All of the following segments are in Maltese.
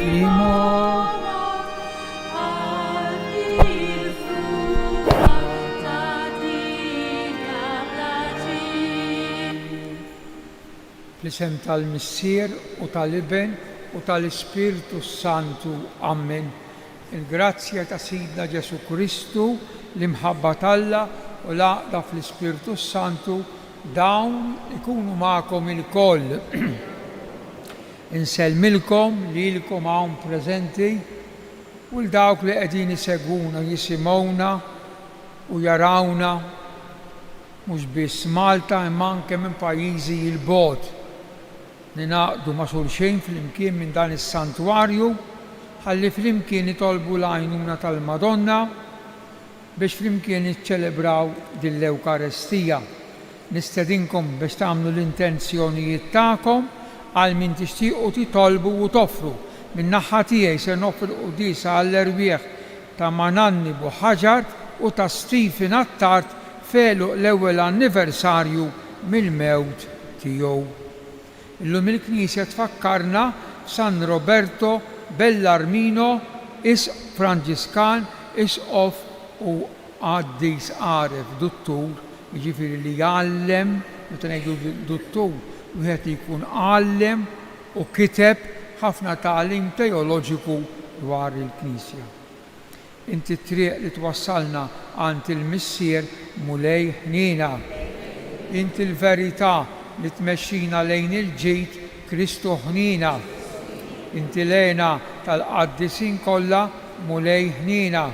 Limo. Fl-isem tal-Missier u tal-Iben u tal-Ispiritu Santu. Amen. Il-grazzja ta' Sidna Ġesu Kristu, l-imħabba t'Alla u l-għaqda fl-Ispiritu Santu dawn ikunu magħkom il-koll. Insellmilkom lilkom hawn preżenti u l-dawk li qegħdin isegwuna jisimgħuna u jarawna mhux biss Malta imma anke minn pajjiżi l-bogħod. Ninaqdu ma' xulxejn flimkien minn dan is-santwarju ħalli flimkien nitolbu l-għajnuna tal-Madonna biex flimkien niċċelebraw din l-Ewkaristija. Nistedinkom biex tagħmlu l-intenzjonijiet tagħkom għal min tixtiequ titolbu u toffru. Min-naħa tiegħi se noffri l-qudisa għall-erbieħ ta' Mananni Buħaġar u ta' Stephen Attart felu l-ewwel anniversarju mill-mewt tiegħu. Illum il-Knisja tfakkarna San Roberto Bellarmino, is Franġiskan, isqof u qaddis għaref, duttur, jiġifieri li jgħallem, meta ngħidu duttur, wieħed li jkun għallem u kiteb ħafna tagħlim teoloġiku dwar il-Knisja. Inti t-triq li twassalna għand il-Missier Mulej Ħnina. Inti l-verità li tmexxina lejn il-ġid Kristu Ħnina. Inti lejna tal-qaddisin kollha Mulej Ħnina.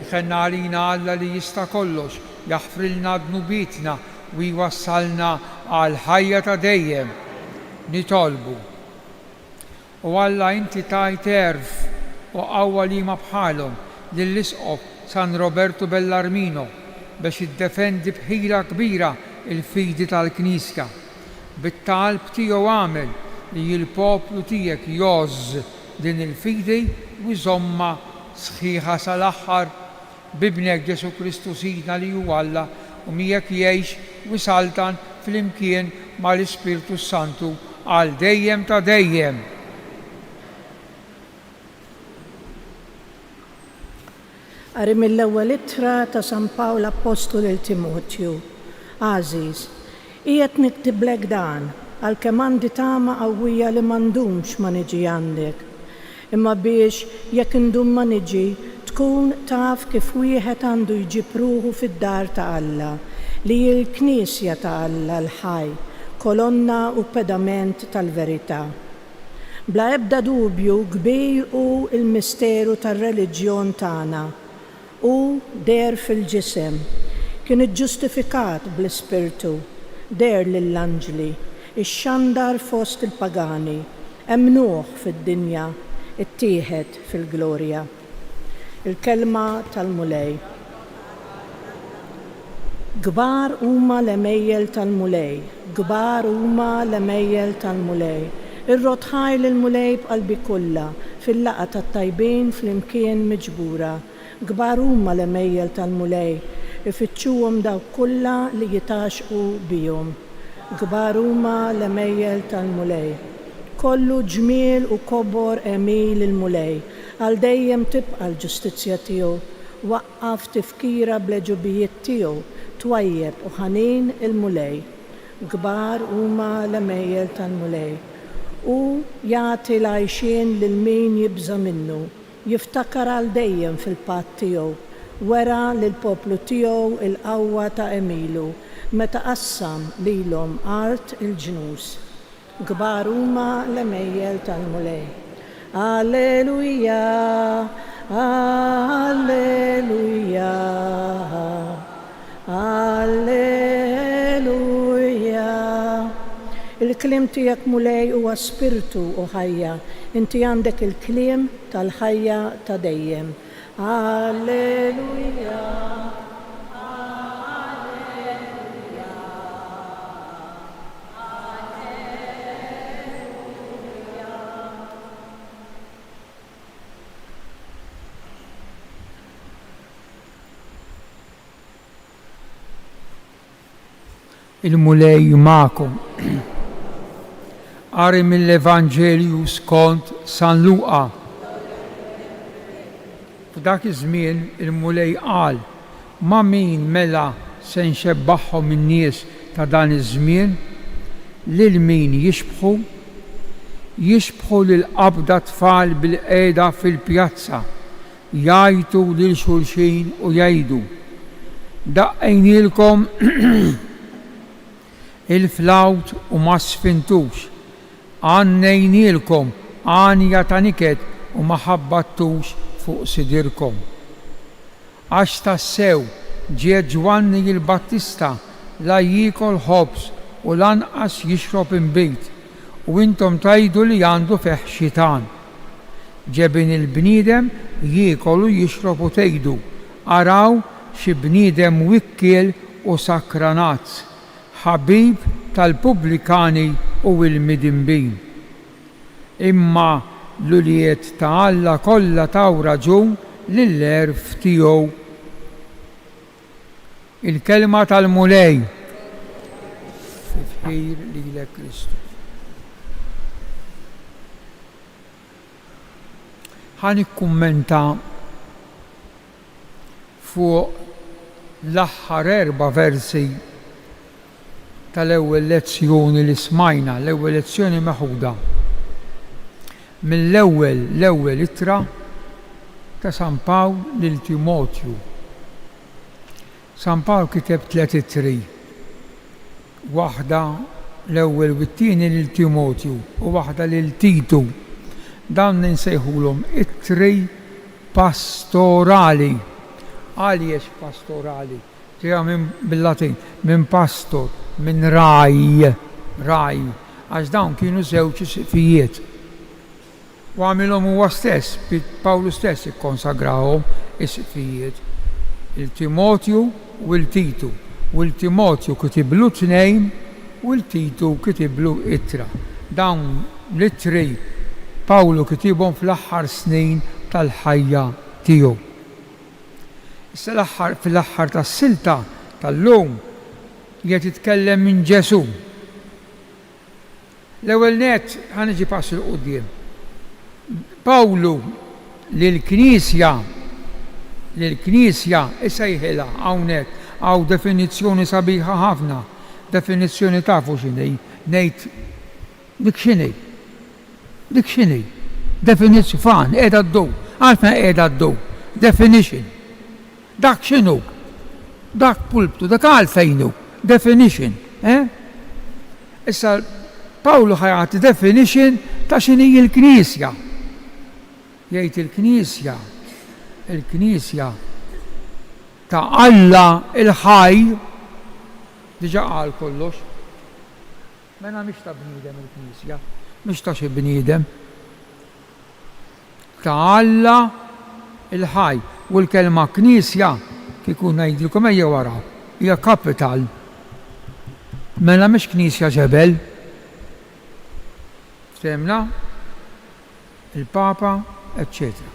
Ħenna għalina Alla li jista' kollox, jaħfrilna dnubietna u jwassalna għal ħajja ta' dejjem. Nitolbu. U Alla inti tajt erf u qawwa li ma bħalhom lill-isqof San Roberto Bellarmino biex jiddefendi bħila kbira il-fidi tal-Knisja. Bit-talb tiegħu għamel li l-poplu tiegħek jożż din il-fidi u jżomma sħiħa sal-aħħar b'ibnek Ġesu Kristu Sidna li hu Alla u miegħek jgħix u saltan flimkien mal-Ispiritu Santu għal dejjem ta' dejjem. Qari mill-ewwel ittra ta' San Pawl Apostol il Timotju. Għażiż, qiegħed niktiblek dan għalkemm għandi tama qawwija li m'għandhomx ma niġi għandek. Imma biex jekk indum ma niġi tkun taf kif wieħed għandu jġib ruħu fid-dar ta' Alla li l-Knisja ta' Alla l-ħaj, kolonna u pedament tal-verità. Bla ebda dubju kbir hu l-misteru tar-reliġjon tagħna u der fil-ġisem. Kien iġġustifikat bl-Ispirtu, der lill-anġli, ixxandar fost il-pagani, emnuh fid-dinja, ittieħed fil-glorja. Il-kelma tal-Mulej. Kbar huma l-emejjel tal-Mulej, kbar huma l-emejjel tal-Mulej. Irrotħaj lill-Mulej b'qalbi kollha, fil-laqgħa tat-tajbin flimkien miġbura. Kbar huma l-emejjel tal-Mulej, ifittxuhom dawk kollha li jitaxqu bihom. Kbar huma l-emejjel tal-Mulej. Kollu ġmiel u kobor emil il-Mulej, għal dejjem tibqa' l-ġustizzja tiegħu, waqqaf tifkira bl-eġubijiet tiegħu, twajjeb u ħanin il-Mulej. Kbar huma l-emejjel tal-Mulej. U jagħti l-għajxien lil min jibża minnu, jiftakar għal dejjem fil-patt tiegħu, wera lill-poplu tiegħu il-qawwa ta' emilu, meta qassam lilhom art il-ġnus. Kbar huma l-emejjel tal-Mulej. Alleluja, alleluja, alleluja. Il-kliem tiegħek Mulej huwa spirtu u ħajja. Inti għandek il-kliem tal-ħajja ta' dejjem. Alleluja. Il-Mulej magħkom. Qari mill-Evanġelju skont San Luqa. F'dak iż-żmien il-mulej qal ma' min mela se nxebbaħħhom in-nies ta' dan iż-żmien lil min jixbħu lil qabda tfal bil-qiegħda fil-pjazza jgħidu lil xulxin u jgħidu daqqejnielkom il-flawt u ma sfintux, għannejnielkom għanja ta' niket u ma ħabbattux fuq sidirkom. Għax tassew ġie Ġwanni il-Battista la jiekol ħobs u lanqas jixrob imbit u intom tajdu li għandu feħ xitan. Ġebin il-bniedem jiekol u jixrob u tgħidu araw xi bniedem wikkiel u sakranazz, ħabib tal-pubblikani u l-midinbin. Imma l-ulijiet ta' Alla kollha taw raġun lill-erf tiegħu. Il-kelma tal-mulej fil-ħir lilek Kristu. Ħan ikkummenta fuq l-aħħar 4 versi tal-ewwel lezzjoni li smajna, l-ewwel lezzjoni meħuda mill-ewwel ittra ta' San Pawl lil Timotju. San Pawl kiteb 3 ittri. Waħda l-ewwel u t-tieni lil Timotju u waħda lil Titu. Dan ninsejħulhom ittri pastorali. Għaliex pastorali? Ġeja minn bil-Latin, minn pastor, minn raj, għax dawn kienu żewġ sifijiet. U għamilhom huwa stess, Pawlu stess ikkonsagrawhom is-sifijiet. Il-Timotju u l-Titu. U l-Timotju kitiblu 2 u l-Titu kitiblu ittra. Dawn l-ittri Pawlu kitibhom fl-aħħar snin tal-ħajja tiegħu. Issa fil-aħħar tas-silta tal-lum qiegħed jitkellem minn Ġesu. L-ewwel nett ħaniġi pass il qudiem. Pawlu lill-Knisja isejħilha hawnhekk hawn definizzjoni sabiħa ħafna. Definizzjoni tafu x'inhi? Ngħid dik x'inhi? Definizzjoni fan qiegħda ddow. Għalfejn qiegħda ddow. Definition. Dak x'inhu? Dak pulptu, dak għalfejnu. Definition. Issa Pawlu ħajati definition ta' x'inhi l-Knisja. Jgħid il-Knisja ta' Alla il-ħaj diġà qal kollox. Mela mhix ta' bniedem il-Knisja, mhix ta' xi bniedem. Ta' Alla il-ħaj. U l-kelma Knisja kieku ngħidilkom ejja waraw, hija kapital. Mela mhix Knisja ġebel. Ftemna? Il-Papa, eccetera.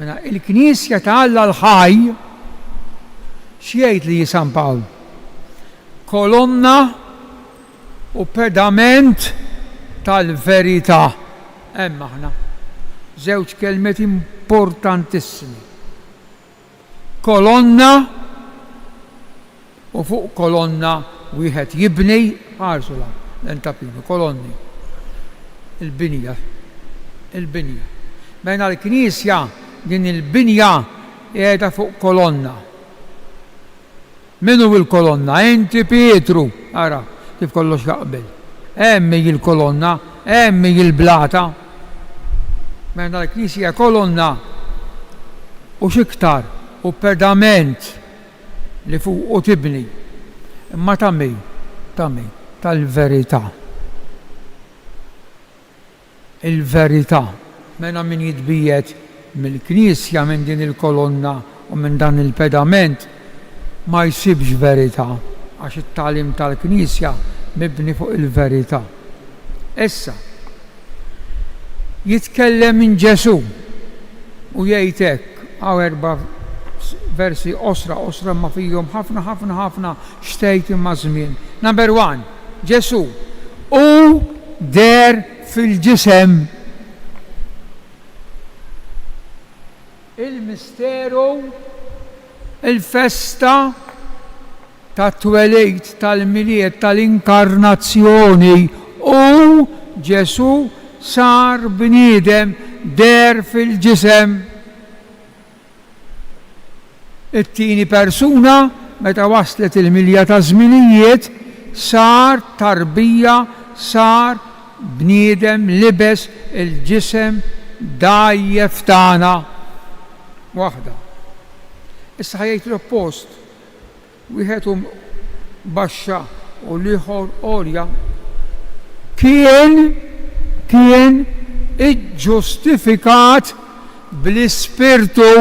Mela il-Knisja ta' Alla l-ħaj x'jgħid li San Pawl? Kolonna u pedament tal-verità. Hemm aħna. Żewġ kelmet importantissimi. Kolonna u fuq kolonna wieħed jibni ħarsula l-entapinu, kolonni. Il-binja. Mela l-Knisja din il-binja qiegħda fuq kolonna. Minu il-kolonna? Inti Pietru. Ara kif kollox jaqbel. Hemmi il-kolonna, hemmi il-blata. Mela l-Knisja kolonna u xiktar u pedament li fuq u tibni. Imma ta' min? Tal-verità. Il-verità. Mela min jitbiet mill-Knisja minn din il-kolonna u minn dan il-pedament ma jsibx verità għax it-tagħlim tal-Knisja mibni fuq il-verità. Issa jitkellem minn Ġesu u jgħid hekk hawn 4 versi osra ma fihom ħafna xtejt imma żmien. Number 1, Ġesu u der fil-ġisem. Il-misteru, il-festa ta' twelid tal-miliet tal-inkarnazzjoni u Ġesu sar bniedem der fil-ġisem. It-tieni persuna meta waslet il-milja ta' żminijiet sar tarbija, sar bniedem libes il-ġisem dajjef tagħna waħda. Issa ħajjejt l-oppost. Wieħed baxxa u l-ieħor għolja kien iġġustifikat bl-Ispirtu.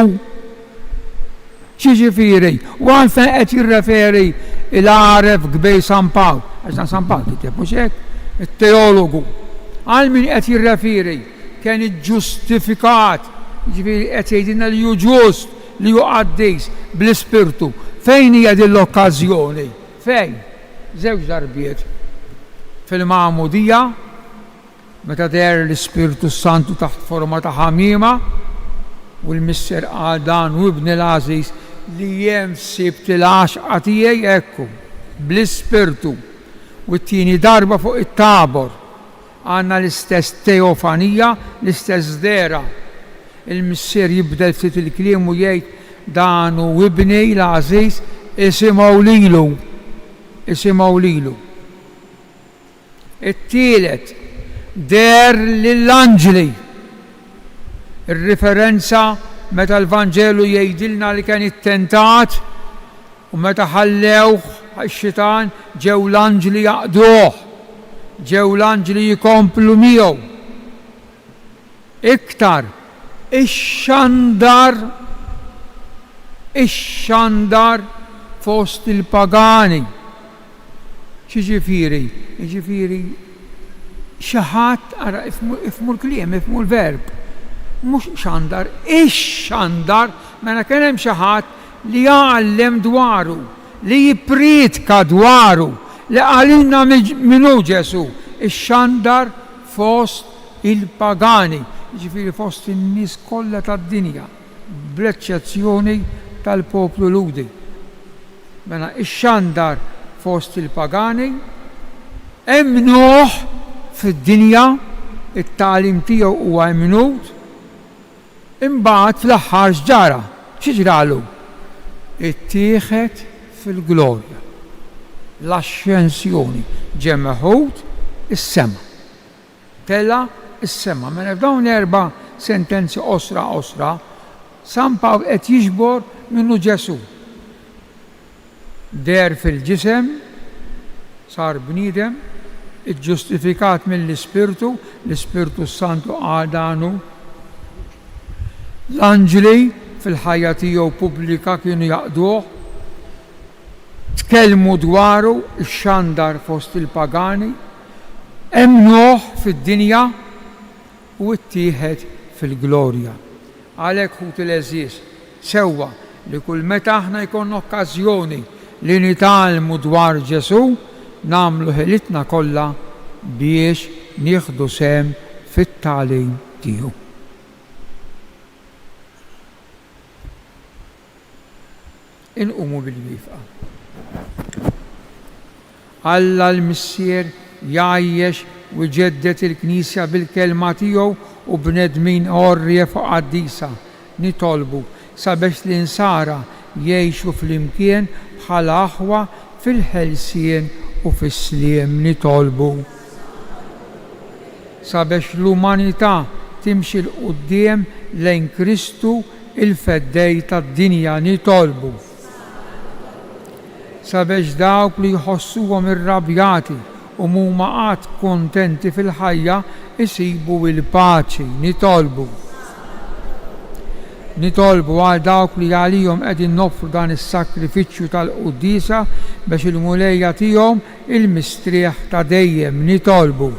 Ġifieri, u għalfejn qed jirreferi il-għaref gbej San Pawl, għax San Pawl kiteb mhux hekk, it-teologu. Għal min qed jirreferi kien iġġustifikat, ġifieri qed jgħidilna li hu ġust li hu qaddis bl-Ispirtu. Fejn hija din l-okkażjoni? Fejn? Żewġ darbiet. Fil-Magħmudija, meta der l-Ispirtu Santu taħt forma ta' ħamiema, u l-Misser qal dan u ibn l-Aziz li jem sibt il-għaxqa tiegħi ekku bl-Ispirtu. U t-tieni darba fuq it-Tabor għandna l-istess teofanija, l-istess dera. Il-Misser jibdel ftit il-kliem u jgħid dan u ibni l-Aziz isimgħu lilu. It-tielet der lill-anġli. Ir-referenza meta l-Vanġelu jgħidilna li kien ittentat u meta ħallewh għax-xitan ġew l-anġli jaqduh, ġew l-anġli jkomplu miegħu. Iktar ix-xandar fost il-pagani. Xiġifieri? Jiġifieri xi ħadd ara ifhmu l-kliem, ifhmu l-verb. Mhux xandar, ix-xandar, mela kien hemm xi ħadd li jgħallem dwaru, li jippriedka dwaru, li qalilna minnu Ġesu. Ix-xandar fost il-pagani, jiġifieri fost in-nies kollha tad-dinja, bl-eċċezzjoni tal-poplu Ludi. Mela ix-xandar fost il-pagani, hemm Nuħ fid-dinja, it-tagħlim tiegħu huwa minut. Imbagħad fl-aħħar x'ġara? X'ġralu? Ittieħed fil-glorja. L-ascensjoni ġie meħud is-sema. Tela is-sema. Mela f'dawn l-erba' sentenzi osra San Pawl qed jiġbor minnu Ġesu. Der fil-ġisem, sar bniedem, iġġustifikat mill-Ispirtu, l-Ispirtu Santu għadanu. L-anġli fil-ħajja tiegħu pubblika kienu jaqduh, tkellmu dwaru x-xandar fost il-pagani, hemm Nuħ fid-dinja u ttieħed fil-glorja. Għalhekk ħut il-eżiż sewwa li kull meta aħna jkollna okkażjoni li nitgħallmu dwar Ġesu, nagħmlu ħilitna kollha biex nieħdu sehem fit-tagħlim tiegħu. Inqumu bil-wifqa. Alla l-Missier jgħajjex u jġeddet il-Knisja bil-kelma tiegħu u bnedmin orrje fuq qaddisa nitolbu sabiex l-insara jgħixu fl-imkien bħala aħwa fil-ħelsien u fis-sliem nitolbu. Sabiex l-umanità timxi l-qudiem lejn Kristu il-feddej tad-dinja nitolbu. Sabiex dawk li jħossuhom irrabjati u huma qatt kontenti fil-ħajja isibu il-paċi nitolbu. Nitolbu għal dawk li għalihom qegħdin noffru dan is-sakrifiċċju tal-qudiesa biex il-mulejja tiegħhom il-mistrieħ ta' dejjem nitolbu.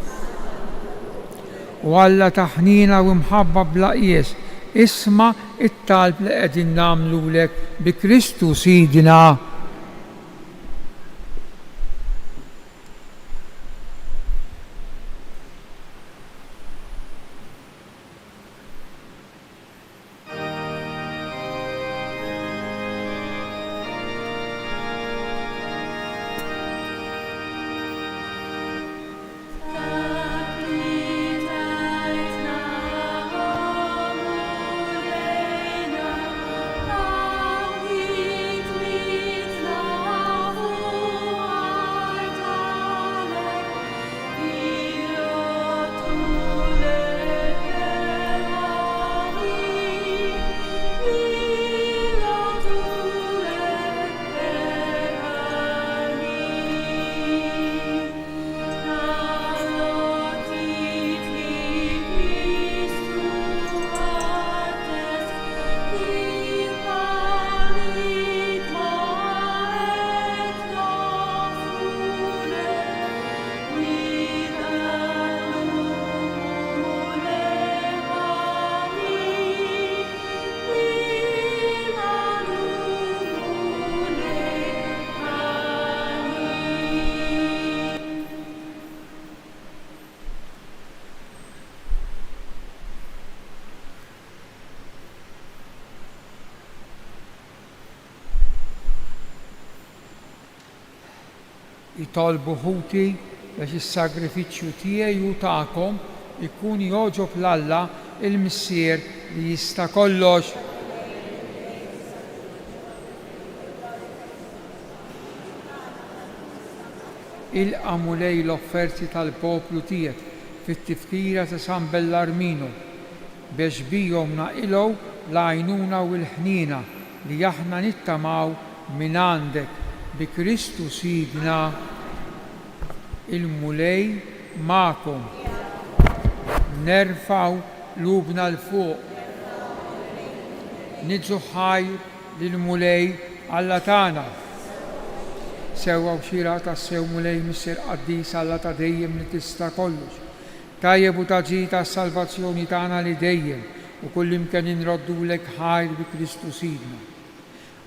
U Alla taħnina u mħabba bla qies isma' it-talb li qegħdin nagħmlulek bi Kristu Sidina. jitolbu ħuti biex is-sagrifiċċju tiegħi u tagħkom ikun jogħġob l-Alla il-Missier li jista' kollox. Ilqamu lej l-offerti tal-poplu tiegħek fit-tifkira ta' San Bellarmino biex bijhom naqilgħu l-għajnuna u l-ħnina li aħna nittamaw minn għandek bi Kristu Sidna. Il-mulej magħkom. Nerfaw lubna l-fuq. Nidżu ħajr lill-mulej Alla tagħna. Sewwa u xira ta' sew mulej Missier Qaddis Alla ta' dejjem li tista' kollox. Tajjeb u taġi ta' salvazzjoni tagħna li dejjem u kullimkien inroddulek ħajr bi Kristu Sidna.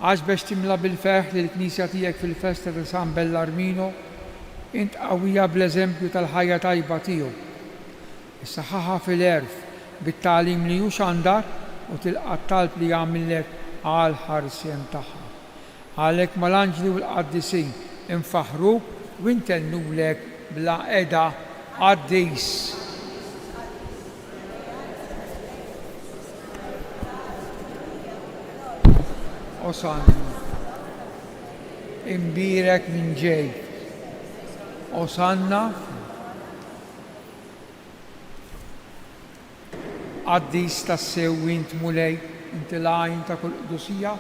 Għax biex timla bil-ferħ li l-Knisja tiegħek fil-festa ta' San Bellarmino, int qawwija bl-eżempju tal-ħajja tajba tiegħu. Issaħħaħa fil-erf bit-tagħlim li hu xandar u tilqa' talb li jagħmilek għal ħarsien tagħha. Għalhekk mal-anġli u l-qaddisin infaħruk u intennulek bla qeda Qaddis. Osanna. Imbirek minn ġej. Osanna. Qaddis tassew int mulej inti l-għajn ta' kull qdusija.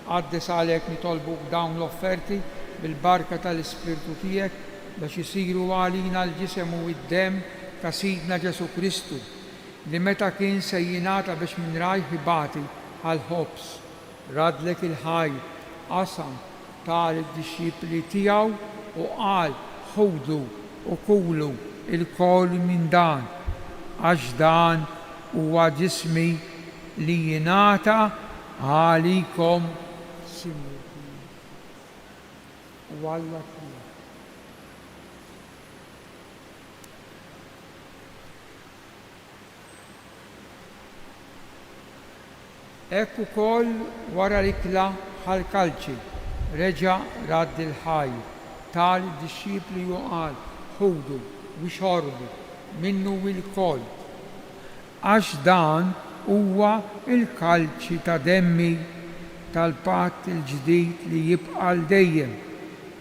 Qaddis għalhekk nitolbuk dawn l-offerti bil-barka tal-Ispirtu tiegħek biex isiru għalina l-ġisem u d-dem ta' Sidna Ġesu Kristu li meta kien se jingħata biex minn rajh ibati għall-ħobs radlek il-ħajr qasam tal-dixxipli tiegħu u qal ħudu u kulu il-kol minn dan għax dan huwa ġismi li jingħata għalikom simili. U Alla Ekk ukoll wara rikla ħal-kalċi reġa' radd il-ħajr tal-dixxipli u qal ħudu u xorbu minnu il-kol għax dan huwa il-kalċi ta' demmi tal-patt il-ġdid li jibqa' l dejjem,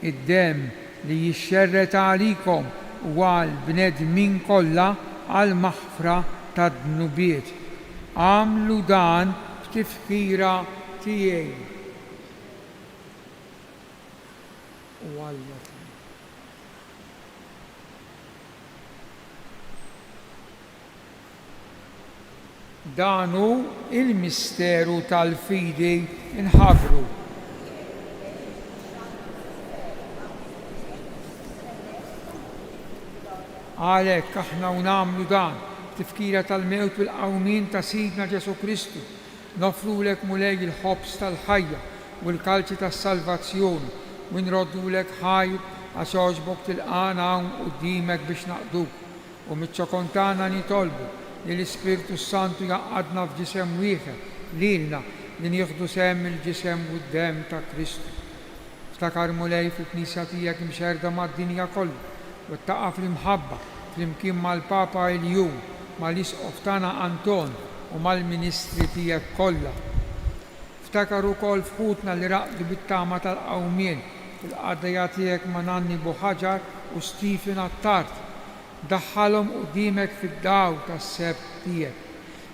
id-demm li jixxerret għalikom u għal bnedmin kollha għal maħfra tad-dnubiet. Għamlu dan f'tifkira tiegħi. U Alla danu il-misteru tal-fidi inħabru. Għalhekk aħna nagħmlu dan tifkira tal-mewt u l-qawmin ta' Sidna Ġesu Kristu, nofrulek mulej il-ħobs tal-ħajja u l-kalċi tas-salvazzjoni u nroddulek ħajr għax għoġbok tilqana hawn quddiemek biex naqduk u miċ-ċokontana nitolbu li l-Ispirtu Santu jaqadna f'ġisem wieħed lilna li nieħdu sehem il-ġisem u d-demm ta' Kristu. Ftakar mulej fil-Knisja tiegħek imxerda mad-dinja kollha u ttaqa' fl-imħabba flimkien mal-Papa Iljum, mal-Isqof tagħna Anton u mal-Ministri tiegħek kollha. Ftakar ukoll fħutna li raqdu bit-tama tal-qawmien fil-qadejja tiegħek ma' Nanni Buħaġar u Stephen Attart. Daħħalhom quddiemek fid-daw tas-sebt tiegħek.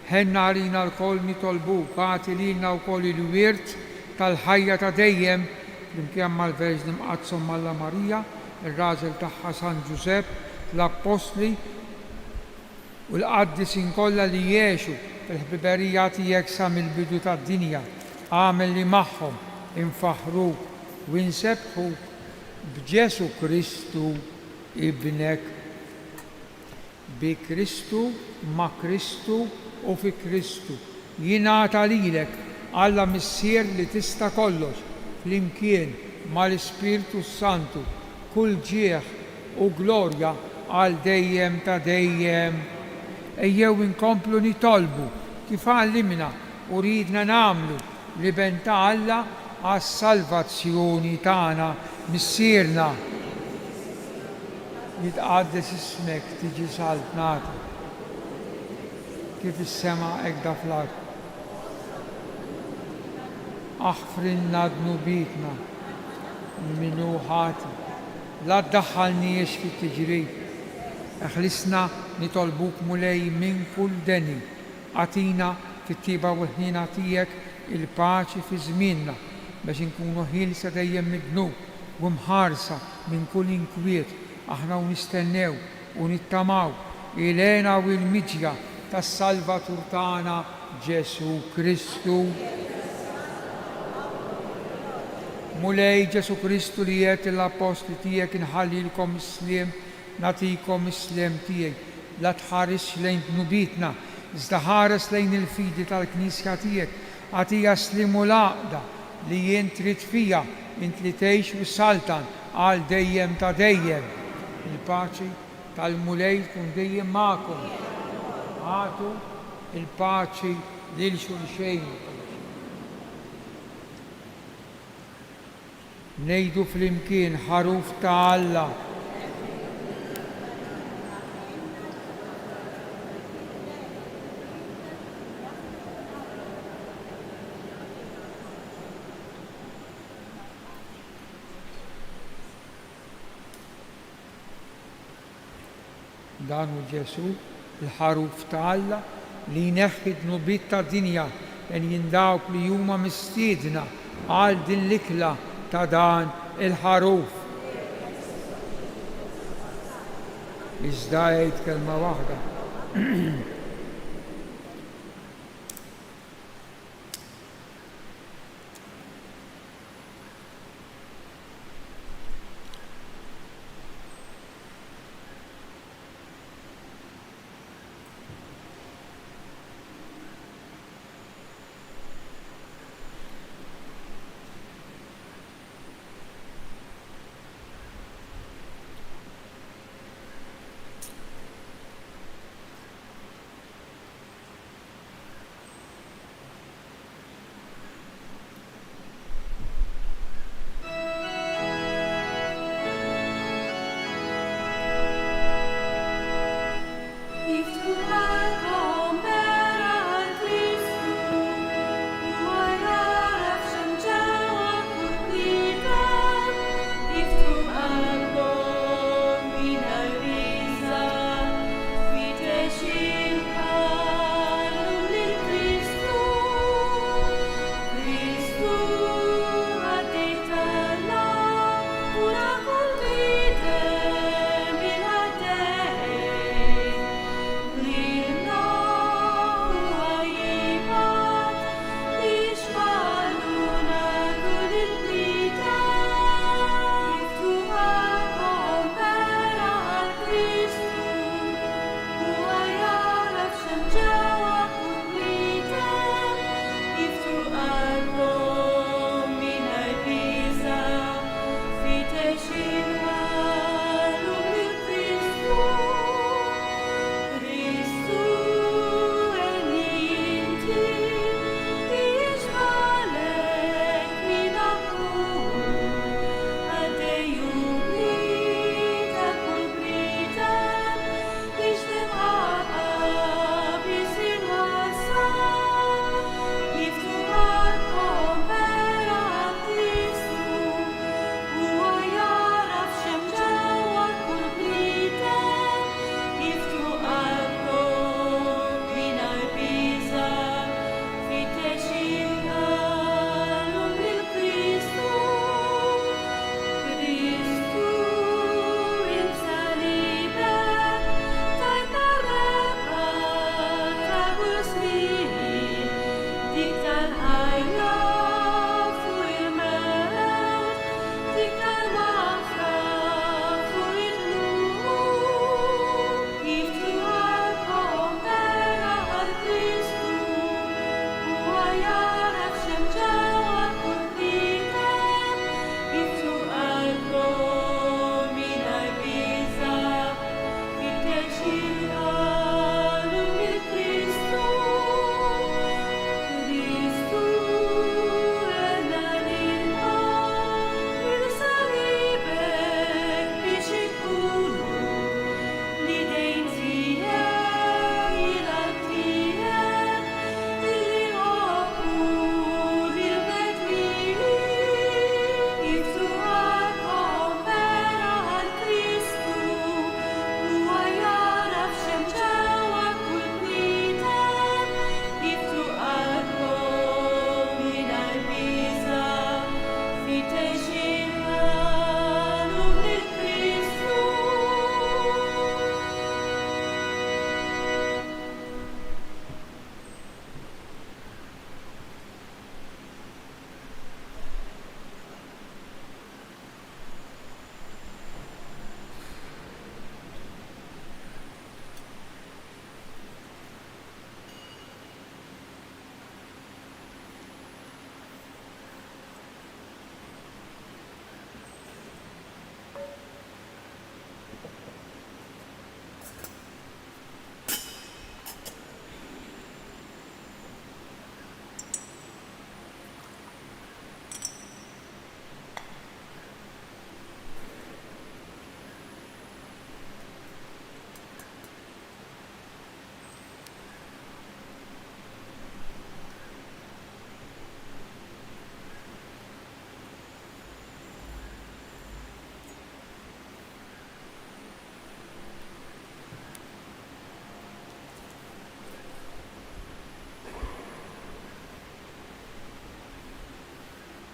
Ħenna għalina l-koll nitolbuk għati lilna wkoll il-wirt tal-ħajja ta' dejjem flimkien mal-Verġni Mqazzom Malla Marija, ir-raġel tagħha San Ġusepp, l-Apostli u l-qaddisin kollha li jgħixu fil-ħbiberija tiegħek sa mill-bidu tad-dinja. Għamel li magħhom infaħruk u insebħuk b'Ġesu Kristu ibnek. Bi Kristu, ma' Kristu u fi Kristu. Jingħata lilek Alla Missier li tista' kollox flimkien mal-Ispirtu Santu kull ġieħ u glorja għal dejjem ta' dejjem. Ejjew inkomplu nitolbu kif għallimna u ridna nagħmlu li benta Alla għas-salvazzjoni tagħna Missierna. jitqaddes ismek, tiġi saltnata. Kif is-sema hekk fl-ard. Aħfrinna dnubitna minnu ħati, la ddaħħalniex fit-tiġrid. Eħlisna nitolbuk mulej minn kull deni. Atina fit-tiba u ħnina tiegħek il-paċi fi żmienna biex inkunu ħilsa dejjem mid-dnub u mħarsa minn kull inkwiet. Aħna u nistennew u nittamaw il-għena u l-miġja tas-Salvatur tagħna Ġesu Kristu. Mulej Ġesu Kristu li jgħid l-apostli tiegħek inħallilkom is-sliem, nagħtikom is-sliem tiegħi. La tħares lejn dnubitna, iżda ħares lejn il-fidi tal-Knisja tiegħek. Għatija slim u l-għaqda li jien trid fija int li tgħix u saltan għal dejjem ta' dejjem. Il-paċi tal-mulej tkun dejjem magħkom. Għatu il-paċi lil xulxejn. Ngħidu flimkien ħaruf ta' Alla. Dan hu Ġesu il-ħaruf ta' Alla li jneħħi d-dnubiet tad-dinja lejn dawk li huma mistiedna għal din l-ikla ta' dan il-ħaruf. Iżda jgħid kelma waħda.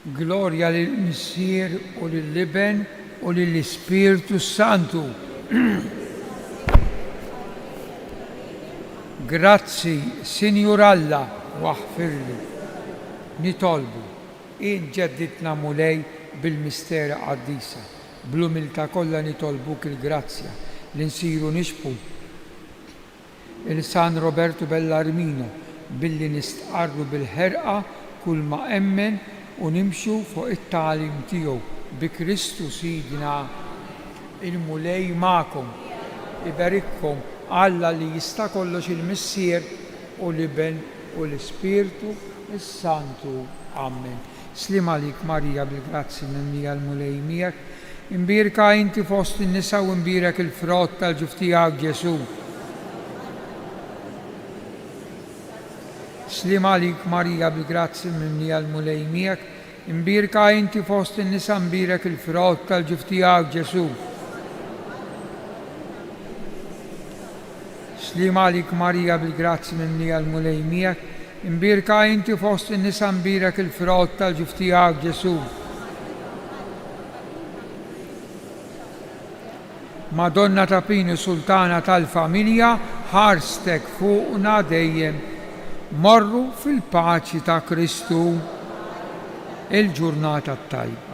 Glorja lill-Missier u lill-Iben u lill-Ispirtu Santu. Grazzi, Sinjur Alla, waħfirli. Nitolbu, inġedditna mulej bil-mistera qaddisa. Bl-umiltà kollha nitolbuk il-grazzja li nsiru nixbu il-San Roberto Bellarmino billi nistqarru bil-ħerqa kull ma emmen u nimxu fuq it-tagħlim tiegħu bi Kristu Sidna. Il-mulej magħkom, ibarikkom Alla li jista' kollox il-Missier u l-Iben u l-Ispirtu Santu. Amen. Slim għalik Marija bil-grazzi minn l-mulej miegħek. Imbirka inti fost in-nisa u imbirek il-frott tal-ġuf tiegħek Ġesu. Slim għalik Marija bil-grazzi minn l-mulej miegħek. Imbirka inti fost in-nisa imbirek il-frott tal-ġuf tiegħek Ġesu. Slim għalik Marija bil-grazzi minn l-mulej miegħek. Imbirka inti fost in-nisa imbirek il-frott tal-ġuf tiegħek Ġesu. Madonna Tapini Sultana tal-Familja, ħarstek fuqna dejjem. Morru fil-paċi ta' Kristu. Il-ġurnata tajba.